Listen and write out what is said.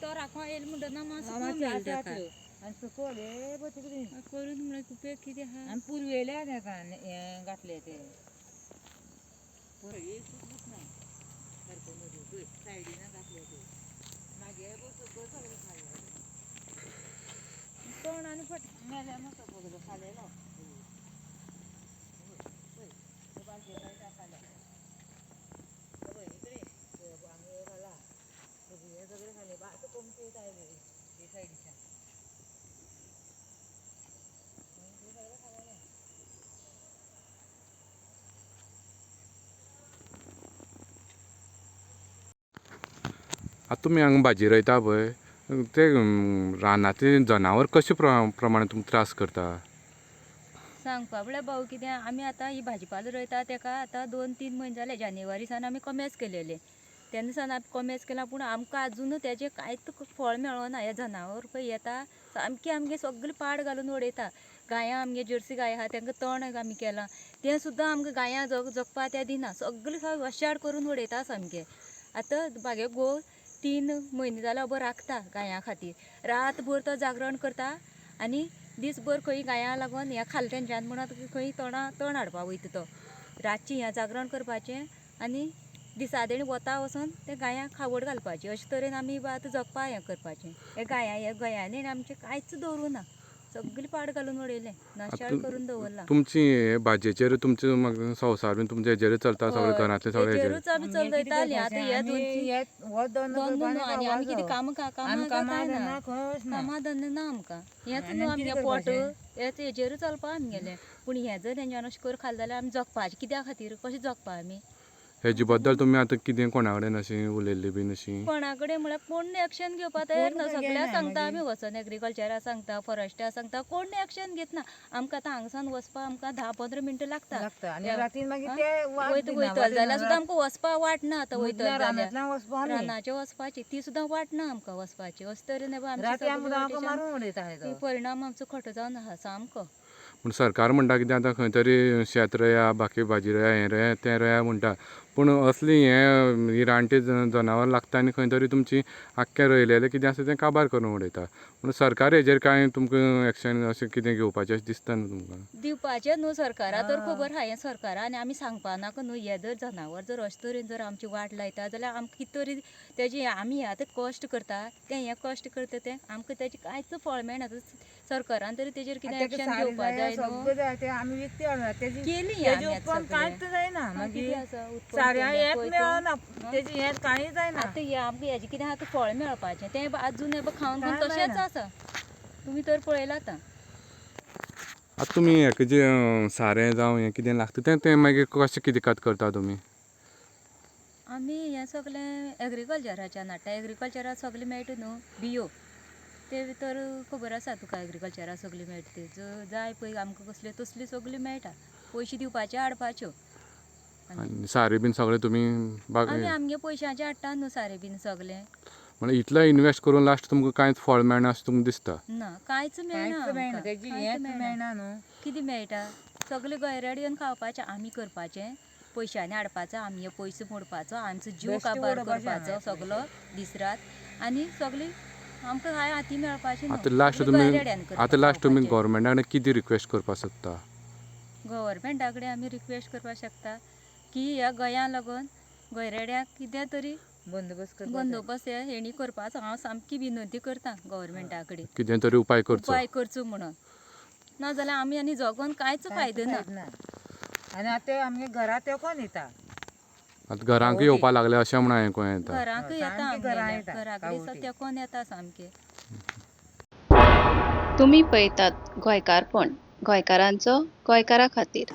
तो राखवा येईल म्हणटा ना मातसो आनी सुकोले बरी करून म्हळ्यार कुपेक कितें आहा आनी पुरवेल्या तेका हें घातलें तें सायडीन घातलें तें मागे सगळं खालें तण आनी फट मेल्या मातसो सगळो खालेलो सगळे खाले बाकी कोमटे आयले हे सायडीच्यान आतां तुमी हांगा भाजी रोयता पळय ते रानांतले जनावर कशे प्रमाणे तुमकां त्रास करता सांगपा म्हळ्यार भाऊ कितें आमी आतां ही भाजीपालो रोयता तेका आतां 2-3 म्हयने जाले जानेवारी सान आमी कमेस केलेले तेन्ना सान आमी कमेस केला पूण आमकां आजून तेजें कांयच फळ मेळोना हे जनावर पळय येता सामकें आमगे सगळें पाड घालून उडयता गायां आमगे जर्सी गाय आहा तेंका तण आमी केलां तें सुद्दां आमकां गायां जगपा ते दिना सगळें वशाड करून उडयता सामकें आतां म्हागे घोव 3 म्हयने जाले बरो राखता गायां खातीर रातभर तो जागरण करता आनी दीसभर खंय गायां लागून हें खालें तेंच्यान म्हणून खंय तण हाडपा वयता तो रातचें हें जागरण करपाचें आनी दिसादेणी वता वचून ते गायांक खावड घालपाची अशे तरेन आमी आतां जगपा हें करपाचें हे गोंयांनी आमचें कांयच दवरूना सगळें पाड घालून उडयलें नाशाळ करून दवरला तुमची भाजयेचेर तुमचो संवसार बीन तुमच्या हेजेरूच चलता सगळें घरांतलें सगळें हेजेरूच आमी चलयतालीं आतां हे दोन आनी आमी कितें कामां धंदे ना आमकां हेंच न्हू आमगे पोट हेजेरूच चलपा आमगेलें पूण हें जर तेंच्यान अशें करून खालें जाल्यार आमी जगपाचें कित्या खातीर कशें जगपा आमी हेजे बद्दल तुमी आतां कितें कोणा कडेन अशें उलयल्लें बीन अशीं कोणा कडेन म्हळ्यार कोण एक्शन घेवपा तयार ना सगळ्याक सांगता आमी वचोन एग्रीकल्चराक सांगता फॉरेस्टाक सांगता कोण एक्शन घेतना आमकां आतां हांगसान वचपा आमकां 10-15 मिनटां लागता वयतल जाल्यार सुद्दां आमकां वचपा वाट ना आतां वयतल जाल्यार रानाचें वचपाची ती सुद्दां वाट ना आमकां वचपाची अशे तरेन आमचे परिणाम आमचो खोटो जावन आहा सामको पूण सरकार म्हणटा कितें आतां खंय तरी शेत रोया बाकी भाजी रोया हें रोया तें रोया म्हणटा पूण असली हें रानटी जनावर लागता आनी खंय तरी तुमची आख्खें रोयलेलें कितें आसा तें काबार करून उडयता पूण सरकार हेजेर कांय तुमकां एक्शन अशें कितें घेवपाचें अशें दिसता न्हू तुमकां दिवपाचें न्हू सरकारा तर खबर आहा हें सरकारा आनी आमी सांगपा नाका न्हू हे जर जनावर जर अशे तरेन जर आमची वाट लायता जाल्यार आमकां कितें तरी तेजें आमी आतां कश्ट करता तें हें कश्ट करता तें आमकां तेजें कांयच फळ मेळना सरकारान तरी तेजेर कितें एक्शन घेवपा जाय न्हू केली आतां हें आमकां हेजें कितें आतां फळ मेळपाचें तें आजून खावन खावन तशेंच आसा तुमी तर पळयलां आतां तुमी हेका जें सारें जावं हें कितें लागता तें मागीर कशें कितें करता तुमी आमी हें सगळें एग्रीकल्चराच्यान हाडटा एग्रीकल्चराक सगळें मेळटा न्हू बियो ते तर खबर आसा तुका एग्रीकल्चराक सगळें मेळटा ते जाय पळय आमकां कसल्यो तसल्यो सगळ्यो मेळटा पयशे दिवपाच्यो हाडपाच्यो सारें बीन सगळें तुमी आमी आमगे पयशांचें हाडटा न्हू सारें बीन सगळें म्हणजे इतलो इनवेस्ट करून लास्ट तुमकां कांयच फळ मेळना अशें तुमकां दिसता ना कांयच मेळना न्हू कितें मेळटा सगळें गैरेड येवन खावपाचें आमी करपाचें पयशांनी हाडपाचो आमगे पयसो मोडपाचो आमचो जीव काबार करपाचो सगळो दीस रात आनी सगळीं आमकां कांय हाती मेळपाचें आतां लास्ट तुमी गव्हर्मेंटा कडेन कितें रिक्वेस्ट करपाक सोदता गव्हर्मेंटा कडेन आमी रिक्वेस्ट करपाक शकता की ह्या गोंयां लागून गैरेड्यांक कितें तरी बंदोबस्त हेणी करपाचो हांव सामकी विनंती करता गव्हर्मेंटा कडेन कितें तरी उपाय करचो म्हणून नाजाल्यार आमी आनी जगोन कांयच फायदो ना आनी आतां आमगे घरा तेंकोन येता आतां घरांक येवपा लागले अशें म्हणून आयकूं येता घरांक येता घरा कडेन तेंकोन येता सामकें तुमी पळयतात गोंयकारपण गोंयकारांचो गोंयकारा खातीर